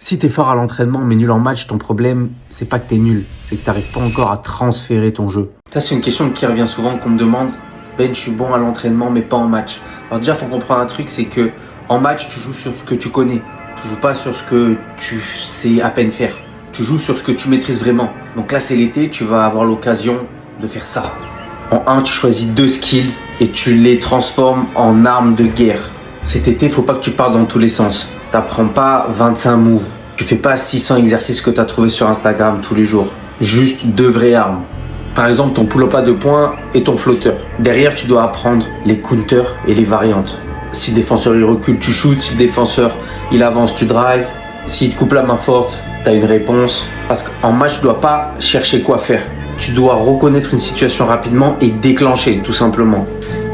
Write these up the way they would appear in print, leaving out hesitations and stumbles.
Si t'es fort à l'entraînement mais nul en match, ton problème, c'est pas que t'es nul, c'est que t'arrives pas encore à transférer ton jeu. Ça, c'est une question qui revient souvent, qu'on me demande. Ben, je suis bon à l'entraînement mais pas en match. Alors déjà, faut comprendre un truc, c'est que en match, tu joues sur ce que tu connais. Tu joues pas sur ce que tu sais à peine faire. Tu joues sur ce que tu maîtrises vraiment. Donc là, c'est l'été, tu vas avoir l'occasion de faire ça. En 1, tu choisis 2 skills et tu les transformes en armes de guerre. Cet été, faut pas que tu partes dans tous les sens. T'apprends pas 25 moves. Tu fais pas 600 exercices que t'as trouvé sur Instagram tous les jours. Juste 2 vraies armes. Par exemple, ton pull-up à 2 points et ton flotteur. Derrière, tu dois apprendre les counters et les variantes. Si le défenseur il recule, tu shoots. Si le défenseur il avance, tu drives. S'il te coupe la main forte, t'as une réponse. Parce qu'en match, tu dois pas chercher quoi faire. Tu dois reconnaître une situation rapidement et déclencher, tout simplement.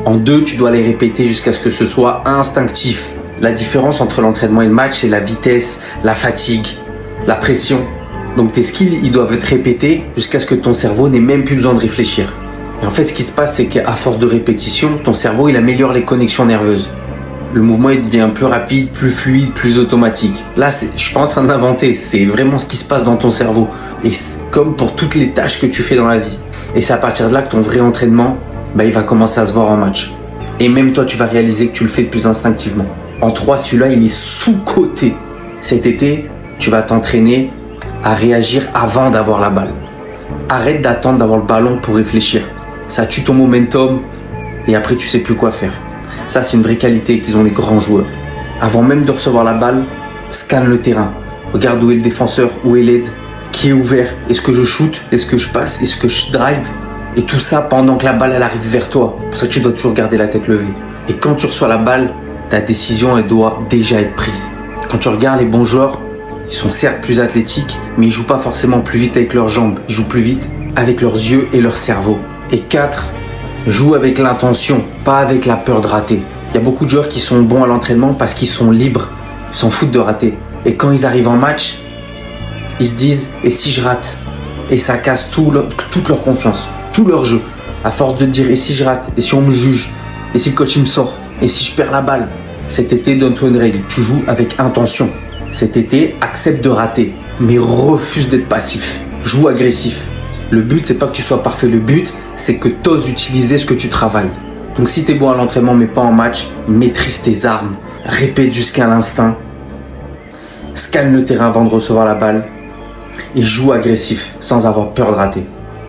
En 2, tu dois les répéter jusqu'à ce que ce soit instinctif. La différence entre l'entraînement et le match, c'est la vitesse, la fatigue, la pression. Donc tes skills, ils doivent être répétés jusqu'à ce que ton cerveau n'ait même plus besoin de réfléchir. Et en fait, ce qui se passe, c'est qu'à force de répétition, ton cerveau, il améliore les connexions nerveuses. Le mouvement, il devient plus rapide, plus fluide, plus automatique. Là, je suis pas en train d'inventer, c'est vraiment ce qui se passe dans ton cerveau. Et comme pour toutes les tâches que tu fais dans la vie. Et c'est à partir de là que ton vrai entraînement, il va commencer à se voir en match. Et même toi, tu vas réaliser que tu le fais de plus instinctivement. En 3, celui-là, il est sous-coté. Cet été, tu vas t'entraîner à réagir avant d'avoir la balle. Arrête d'attendre d'avoir le ballon pour réfléchir. Ça tue ton momentum et après, tu sais plus quoi faire. Ça, c'est une vraie qualité qu'ils ont les grands joueurs. Avant même de recevoir la balle, scanne le terrain. Regarde où est le défenseur, où est l'aide, qui est ouvert. Est-ce que je shoot? Est-ce que je passe? Est-ce que je drive? Et tout ça pendant que la balle, elle arrive vers toi. Pour ça que tu dois toujours garder la tête levée. Et quand tu reçois la balle, ta décision, elle doit déjà être prise. Quand tu regardes les bons joueurs, ils sont certes plus athlétiques, mais ils jouent pas forcément plus vite avec leurs jambes. Ils jouent plus vite avec leurs yeux et leur cerveau. Et 4, joue avec l'intention, pas avec la peur de rater. Il y a beaucoup de joueurs qui sont bons à l'entraînement parce qu'ils sont libres. Ils s'en foutent de rater. Et quand ils arrivent en match, ils se disent « et si je rate ?» Et ça casse toute leur confiance, tout leur jeu. À force de dire « et si je rate ? Et si on me juge ? Et si le coach il me sort ? Et si je perds la balle ?» Cet été, donne-toi une règle. Tu joues avec intention. Cet été, accepte de rater, mais refuse d'être passif. Joue agressif. Le but, c'est pas que tu sois parfait. Le but, c'est que tu oses utiliser ce que tu travailles. Donc si tu es bon à l'entraînement mais pas en match, maîtrise tes armes. Répète jusqu'à l'instinct. Scanne le terrain avant de recevoir la balle. Et joue agressif, sans avoir peur de rater.